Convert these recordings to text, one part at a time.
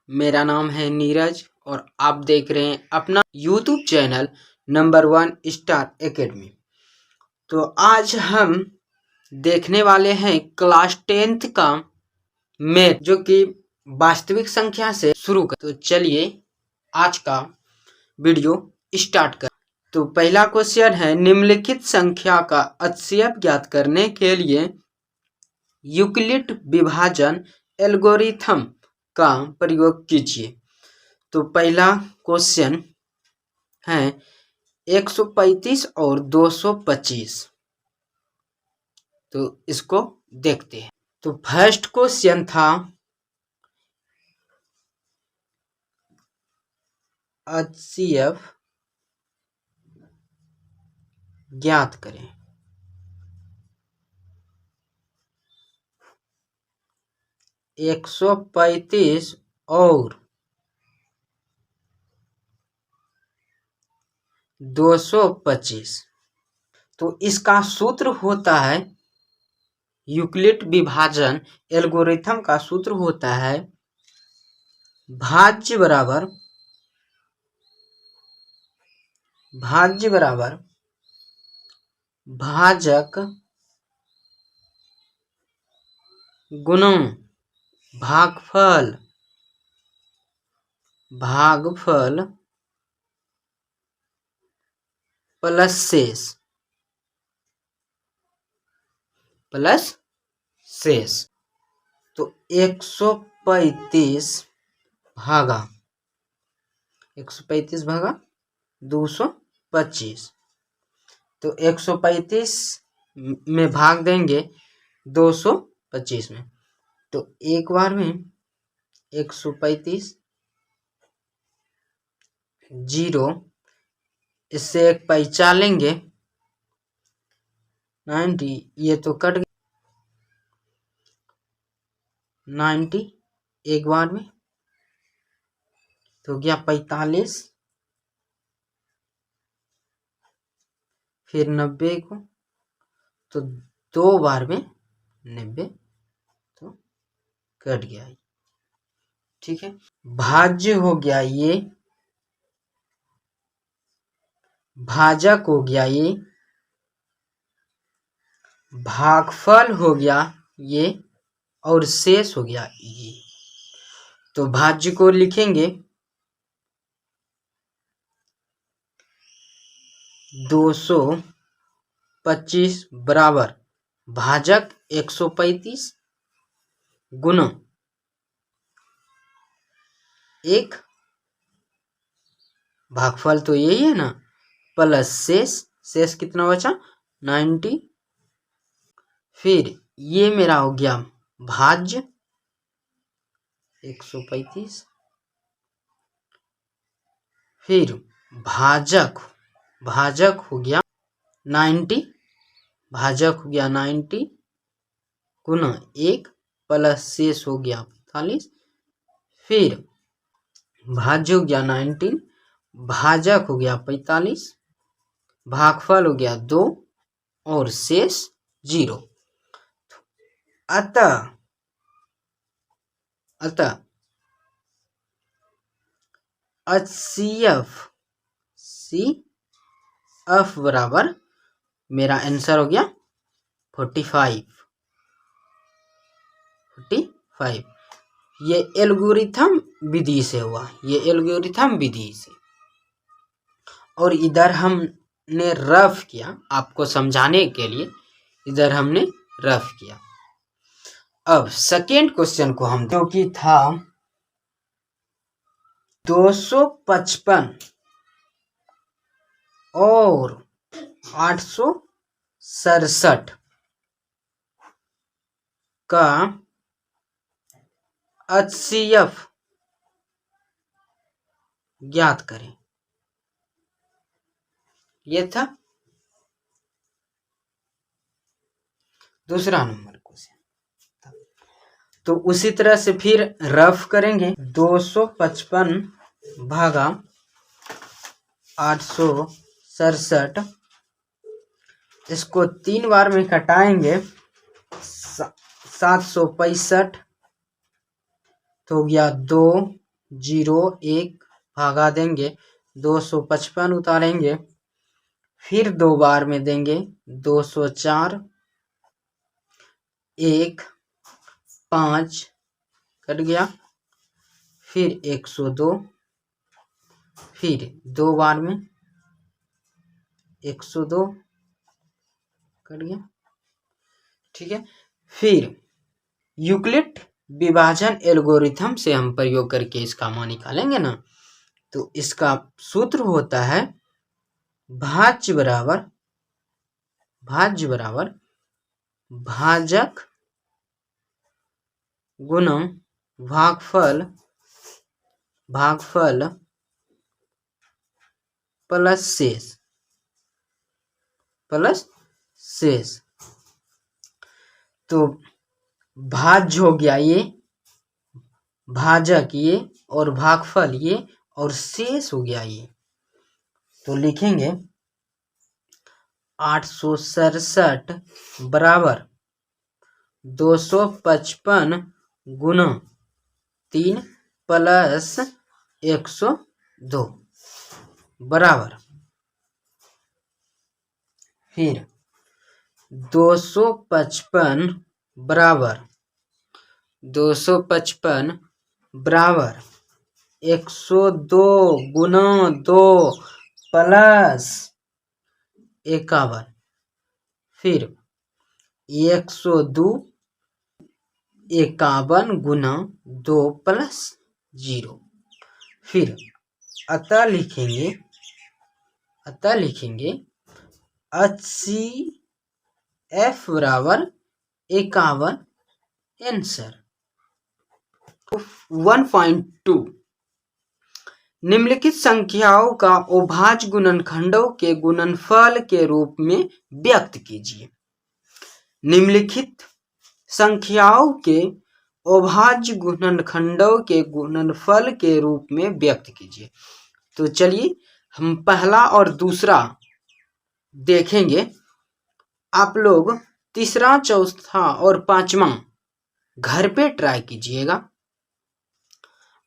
मेरा नाम है नीरज और आप देख रहे हैं अपना YouTube channel number 1 star academy. तो आज हम देखने वाले हैं क्लास 10th का मैथ जो कि वास्तविक संख्या से शुरू कर। तो चलिए आज का वीडियो स्टार्ट कर। तो पहला क्वेश्चन है, निम्नलिखित संख्या का HCF ज्ञात करने के लिए यूक्लिड विभाजन एल्गोरिथम का प्रयोग कीजिए। तो पहला क्वेश्चन है 135 और 225। तो इसको देखते हैं। तो फर्स्ट क्वेश्चन था HCF ज्ञात करें। एक 135 और 225। तो इसका सूत्र होता है, यूक्लिड विभाजन एल्गोरिथम का सूत्र होता है भाज्य बराबर भाजक गुणा भागफल प्लस शेष। तो 135 भागा 225। तो 135 में भाग देंगे 225 में। तो एक बार में 135 0, इससे एक पैंचा लेंगे 90, ये तो कट गया 90 एक बार में, तो गया 45, फिर 90 को, तो 2 बार में 90, तो कट गया। ठीक है, भाज्य हो गया ये, भाजक हो गया ये, भागफल हो गया ये, और शेष हो गया ये। तो भाज्य को लिखेंगे 225 बराबर भाजक 135 गुना 1, भागफल तो यही है ना, प्लस शेष कितना बचा 90। फिर ये मेरा हो गया भाज्य 135, फिर भाजक हो गया 90, भाजक हो गया 90 गुना 1 प्लस शेष हो गया 45। फिर भाज्य हो गया 19, भाजक हो गया 45, भागफल हो गया 2 और शेष 0। अतः HCF बराबर मेरा आंसर हो गया 45। ये एल्गोरिथम विधि से हुआ, और इधर हमने रफ किया आपको समझाने के लिए, इधर हमने रफ किया। अब सेकेंड क्वेश्चन को हम, जो कि था 255 और 867 का HCF ज्ञात करें। ये था दूसरा नंबर क्वेश्चन। तो उसी तरह से फिर रफ करेंगे 255 भागा 867, इसको 3 बार में घटाएंगे 765, तो हो गया 2 1 भागा देंगे 255 उतारेंगे, फिर 2 बार में देंगे 204, 1 5 कट गया, फिर 102, फिर 2 बार में 102 कट गया, ठीक है। फिर यूक्लिड विभाजन एल्गोरिथम से हम प्रयोग करके इसका मान निकालेंगे ना, तो इसका सूत्र होता है भाज्य बराबर भाजक गुना भागफल प्लस शेष। तो भाज्य हो गया ये, भाजक ये, और भागफल ये, और शेष हो गया ये। तो लिखेंगे 867 बराबर 255 गुना 3 प्लस 102 बराबर, फिर 255 बराबर 102 गुना 2 प्लस 51, फिर 102 51 गुना 2 प्लस 0, फिर अतः लिखेंगे 80F बराबर 51 आंसर। 1.2 निम्नलिखित संख्याओं का अभाज्य गुणनखंडों के गुणनफल के रूप में व्यक्त कीजिए। निम्नलिखित संख्याओं के अभाज्य गुणनखंडों के गुणनफल के रूप में व्यक्त कीजिए। तो चलिए हम पहला और दूसरा देखेंगे। आप लोग तीसरा, चौथा और पांचवा घर पे ट्राई कीजिएगा।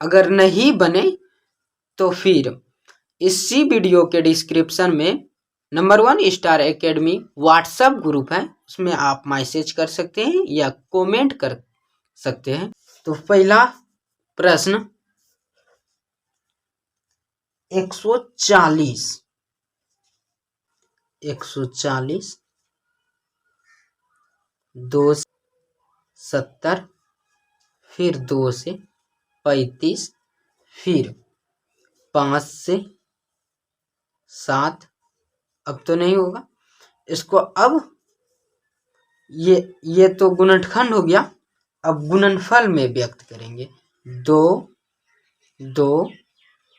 अगर नहीं बने तो फिर इसी वीडियो के डिस्क्रिप्शन में number 1 star academy WhatsApp group है, उसमें आप मैसेज कर सकते हैं या कमेंट कर सकते हैं। तो पहला प्रश्न 140 2 से 70, फिर 2 से 35, फिर 5 से 7। अब तो नहीं होगा इसको। अब ये तो गुणनखंड हो गया, अब गुणनफल में व्यक्त करेंगे। 2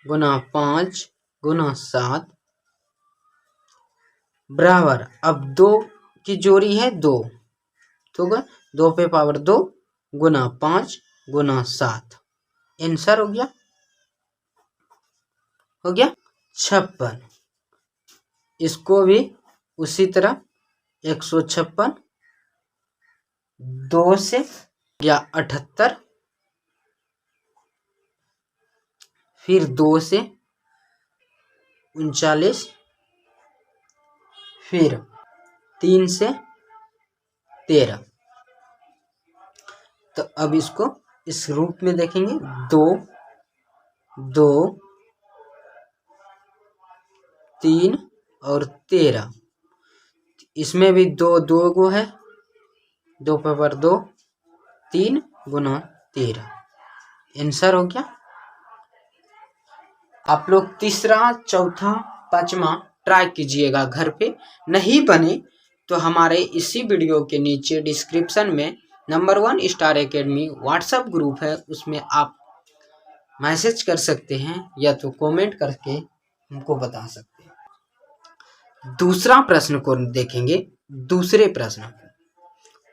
गुना 5 गुना 7 बराबर, अब 2 की जोड़ी है 2, तो 2 पे पावर 2 गुना 5 गुना 7, आंसर हो गया 56। इसको भी उसी तरह 156, 2 से या 78, फिर 2 से 39, फिर 3 से 13। तो अब इसको इस रूप में देखेंगे 2 2 3 और 13। इसमें भी 2 गो है, 2 पावर 2 3 गुना 13, आंसर हो गया। आप लोग तीसरा, चौथा, पांचवा ट्राई कीजिएगा घर पे। नहीं बने तो हमारे इसी वीडियो के नीचे डिस्क्रिप्शन में number 1 star academy WhatsApp group है, उसमें आप मैसेज कर सकते हैं या तो कमेंट करके हमको बता सकते हैं। दूसरा प्रश्न को देखेंगे। दूसरे प्रश्न,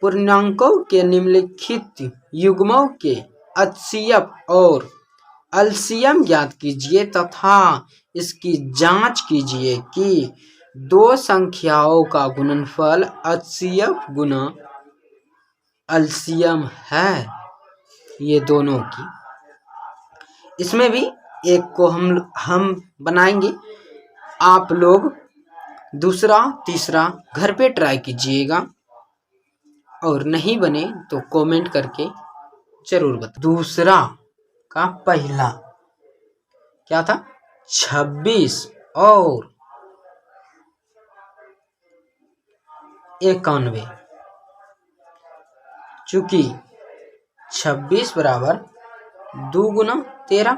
पूर्णांकों के निम्नलिखित युग्मों के HCF और एलसीएम ज्ञात कीजिए तथा इसकी जांच कीजिए कि दो संख्याओं का गुणनफल HCF गुना एलसीएम है, ये दोनों की। इसमें भी एक को हम बनाएंगे। आप लोग दूसरा तीसरा घर पे ट्राई कीजिएगा और नहीं बने तो कमेंट करके जरूर बताएं। दूसरा का पहला क्या था? 26 और 91। चूंकि 26 बराबर 2 गुना 13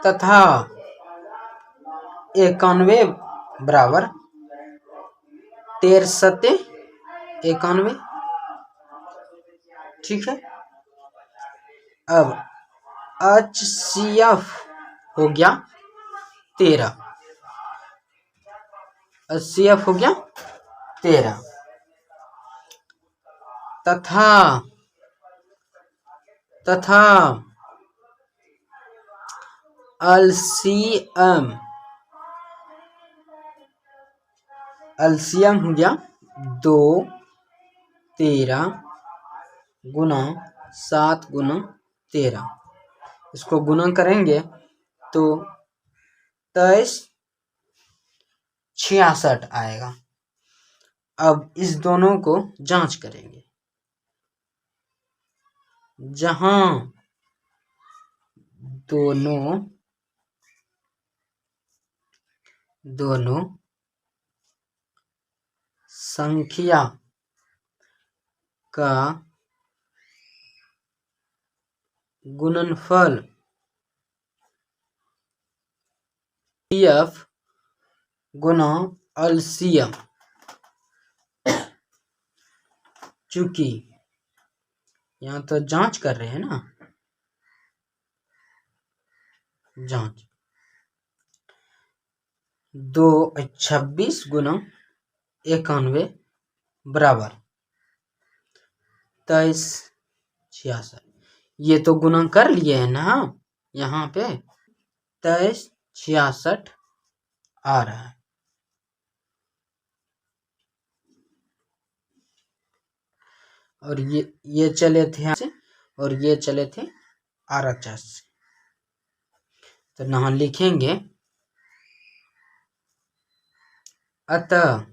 तथा 91 बराबर 13 सत्ते 91। ठीक है। अब HCF हो गया 13। HCF हो गया 13 तथा LCM हो गया 2 13 गुना 7 गुना 13। इसको गुना करेंगे तो 23 66 आएगा। अब इस दोनों को जांच करेंगे। जहां दोनों संख्या का गुणनफल HCF गुना LCM। चूंकि यहाँ तो जांच कर रहे हैं ना, जांच 26 गुना 91 बराबर 23 66। ये तो गुना कर लिए है ना यहाँ पे, 23 66 आ रहा है। और ये चले थे यहाँ से और ये चले थे RHS से। तो यहाँ लिखेंगे अतः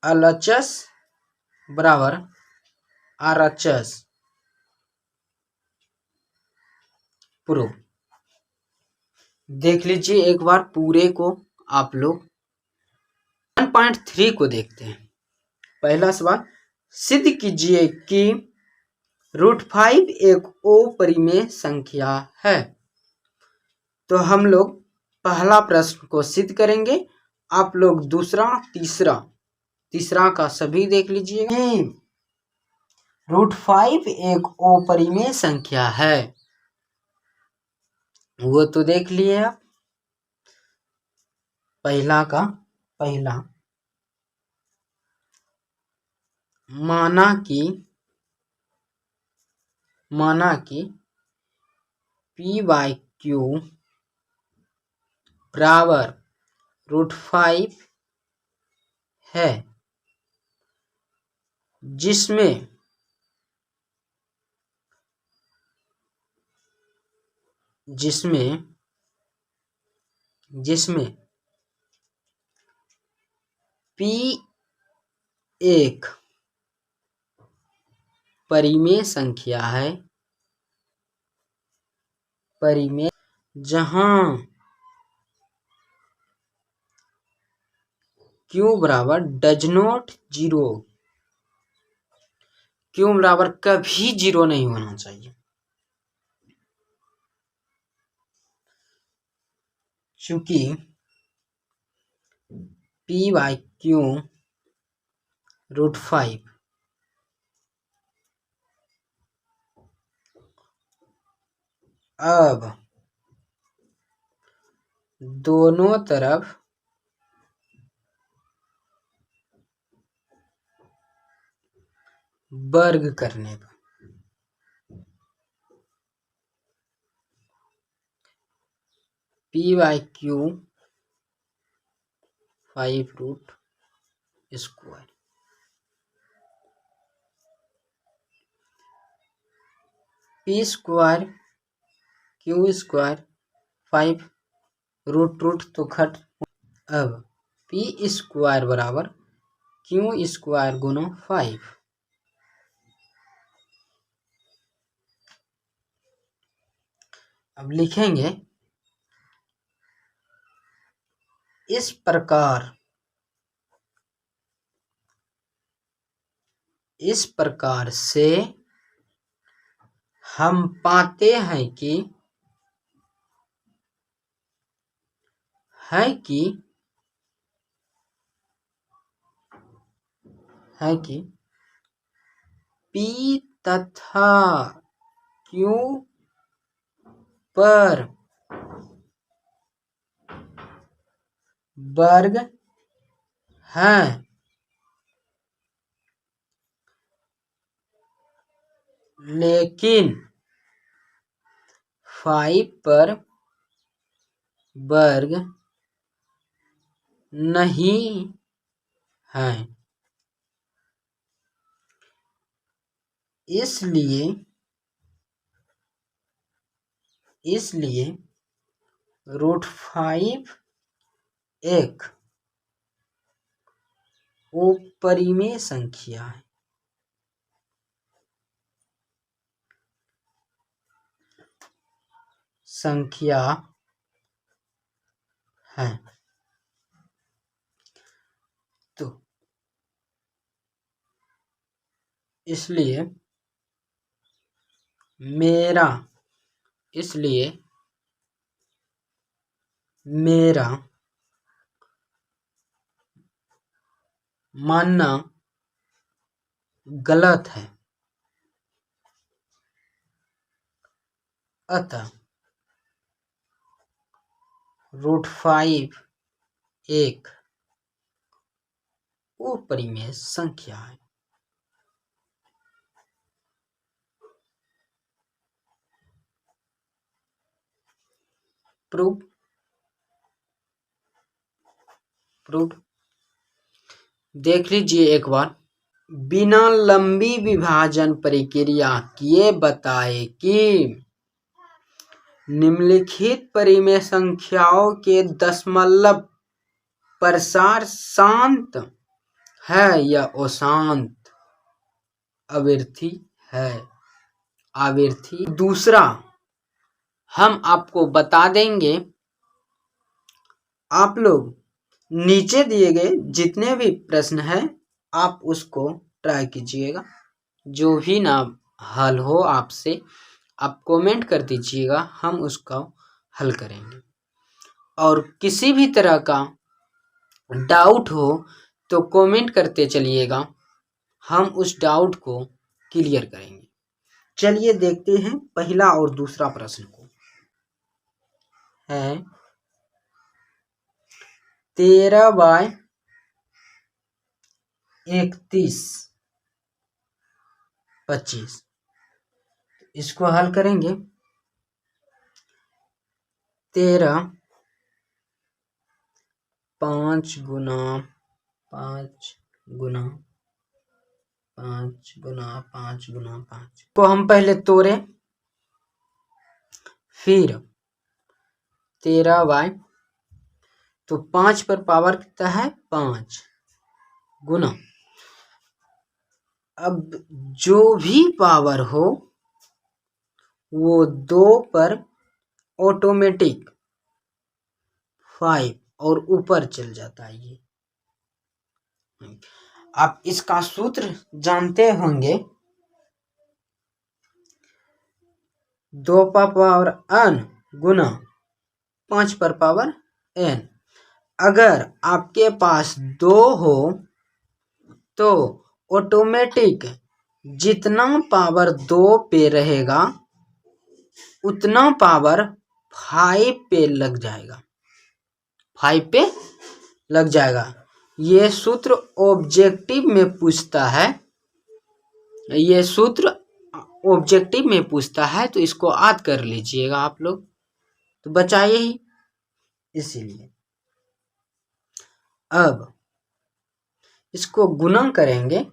LHS बराबर RHS प्रूफ। देख लीजिए एक बार पूरे को। आप लोग 1.3 को देखते हैं। पहला सवाल, सिद्ध कीजिए कि √5 एक अपरिमेय संख्या है। तो हम लोग पहला प्रश्न को सिद्ध करेंगे। आप लोग दूसरा तीसरा का सभी देख लीजिए। √5 एक अपरिमेय संख्या है, वो तो देख लिए आप। पहला का पहला, माना कि P/Q बराबर √5 है, जिसमें P एक परिमेय संख्या है, जहां Q बराबर डज नॉट जीरो। Q बराबर कभी जीरो नहीं होना चाहिए। चूंकि P/Q √5 अब दोनों तरफ वर्ग करने पर P/Q 5√²। P square Q square 5 root root तो घट। अब पी स्क्वायर बराबर क्यू स्क्वायर गुना 5। अब लिखेंगे इस प्रकार से हम पाते हैं कि P तथा Q पर वर्ग हैं, लेकिन 5 पर वर्ग नहीं हैं। इसलिए रूट 5 एक अपरिमेय संख्या है। तो इसलिए मेरा मानना गलत है। अतः रूट 5 एक अपरिमेय संख्या है। प्रूफ देख लीजिए एक बार। बिना लंबी विभाजन प्रक्रिया किए बताए कि निम्नलिखित परिमेय संख्याओं के दशमलव प्रसार शांत है या अशांत आवर्ती। दूसरा हम आपको बता देंगे, आप लोग नीचे दिए गए जितने भी प्रश्न हैं आप उसको ट्राई कीजिएगा। जो भी ना हल हो आपसे आप कमेंट कर दीजिएगा, हम उसका हल करेंगे। और किसी भी तरह का डाउट हो तो कमेंट करते चलिएगा, हम उस डाउट को क्लियर करेंगे। चलिए देखते हैं पहला और दूसरा प्रश्न को। है 13/31/25। इसको हल करेंगे। 13 5 गुना 5 गुना 5 गुना 5 गुना 5 को हम पहले तोड़े, फिर 13 तो 5 पर पावर कितना है 5 गुना, अब जो भी पावर हो वो 2 पर ऑटोमेटिक 5 और ऊपर चल जाता है। ये आप इसका सूत्र जानते होंगे, 2 पर पावर n गुना 5 पर पावर n। अगर आपके पास 2 हो तो ऑटोमेटिक जितना पावर 2 पे रहेगा उतना पावर 5 पे लग जाएगा। ये सूत्र ऑब्जेक्टिव में पूछता है, तो इसको याद कर लीजिएगा आप लोग, तो बचाइए ही इसीलिए। अब इसको गुना करेंगे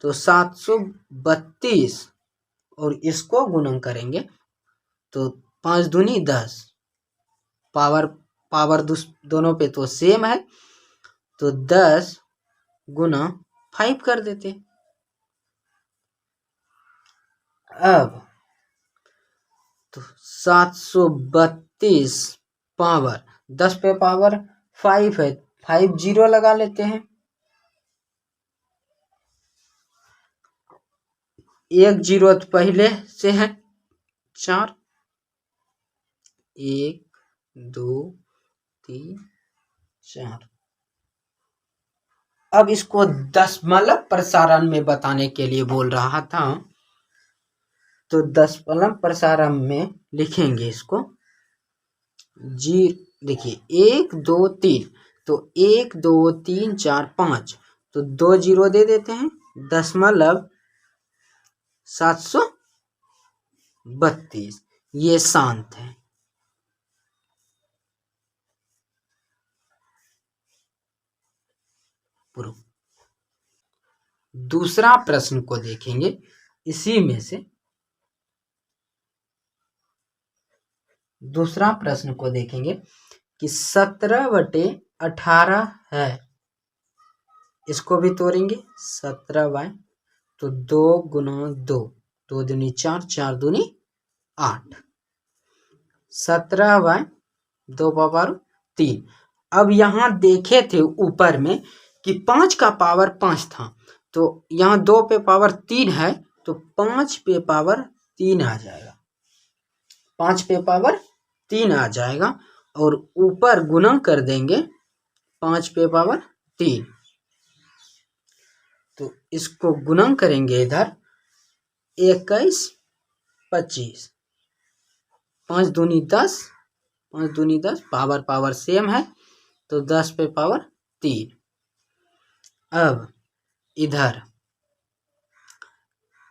तो 732 और इसको गुणन करेंगे तो 5 दूनी 10, पावर दोनों पे तो सेम है, तो 10 गुना 5 कर देते। अब तो 732 पावर 10 पे पावर 5 है, 5 जीरो लगा लेते हैं। एक जीरो तो पहले से है 4, 1 2 3 4। अब इसको दशमलव प्रसारण में बताने के लिए बोल रहा था, तो दशमलव प्रसारण में लिखेंगे इसको जी। देखिए 1 2 3, तो 1 2 3 4 5, तो 2 जीरो दे देते हैं, दशमलव 732, ये शांत है। प्रूफ। दूसरा प्रश्न को देखेंगे इसी में से, दूसरा प्रश्न को देखेंगे कि 17/18 है, इसको भी तोड़ेंगे 17 तो 2 गुना 2, 2 दूनी 4, 4 दूनी 8, 17/2 पावर 3। अब यहाँ देखे थे ऊपर में कि 5 का पावर 5 था, तो यहाँ 2 पे पावर 3 है, तो 5 पे पावर 3 आ जाएगा, 5 पे पावर 3 आ जाएगा, और ऊपर गुना कर देंगे 5 पे पावर 3, तो इसको गुना करेंगे इधर 21 25, 5 दूनी 10, 5 दूनी 10, पावर सेम है, तो 10 पे पावर 3। अब इधर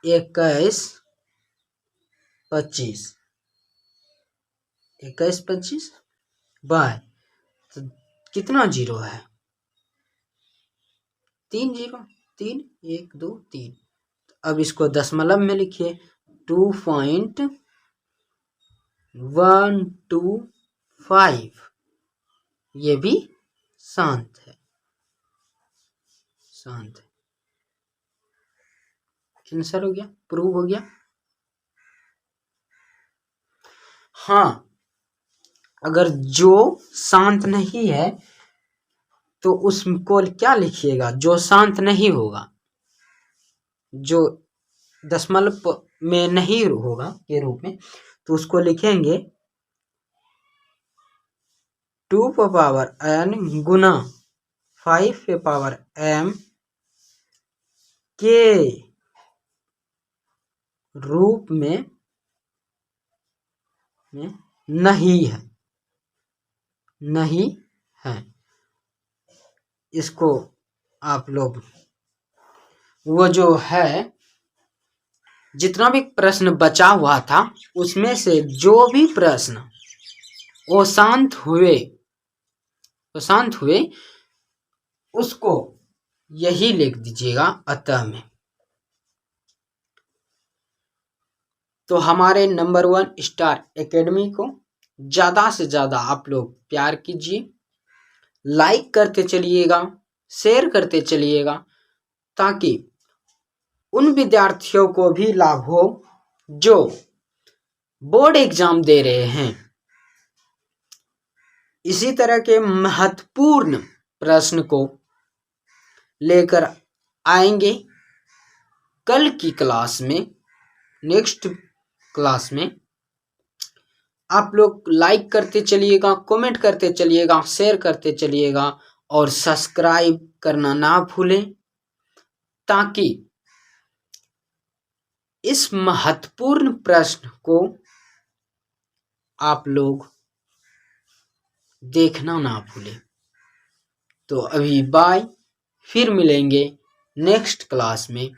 21 25, 21 25 बाय, तो कितना जीरो है, 3 जीरो, 3 1 2 3। अब इसको दशमलव में लिखिए 2.125, ये भी शांत है, शांत है। आंसर हो गया, प्रूव हो गया। हाँ, अगर जो शांत नहीं है तो उसको क्या लिखिएगा, जो शांत नहीं होगा, जो दशमलव में नहीं होगा के रूप में, तो उसको लिखेंगे 2 पे पावर n गुना 5 पे पावर m के रूप में नहीं है, नहीं है। इसको आप लोग वो जो है जितना भी प्रश्न बचा हुआ था उसमें से जो भी प्रश्न वो शांत हुए उसको यही लिख दीजिएगा अतः में। तो हमारे नंबर 1 स्टार एकेडमी को ज़्यादा से ज़्यादा आप लोग प्यार कीजिए, लाइक करते चलिएगा, शेयर करते चलिएगा, ताकि उन विद्यार्थियों को भी लाभ हो जो बोर्ड एग्जाम दे रहे हैं। इसी तरह के महत्वपूर्ण प्रश्न को लेकर आएंगे कल की क्लास में, नेक्स्ट क्लास में। आप लोग लाइक करते चलिएगा, कमेंट करते चलिएगा, शेयर करते चलिएगा और सब्सक्राइब करना ना भूलें, ताकि इस महत्वपूर्ण प्रश्न को आप लोग देखना ना भूलें। तो अभी बाय, फिर मिलेंगे नेक्स्ट क्लास में।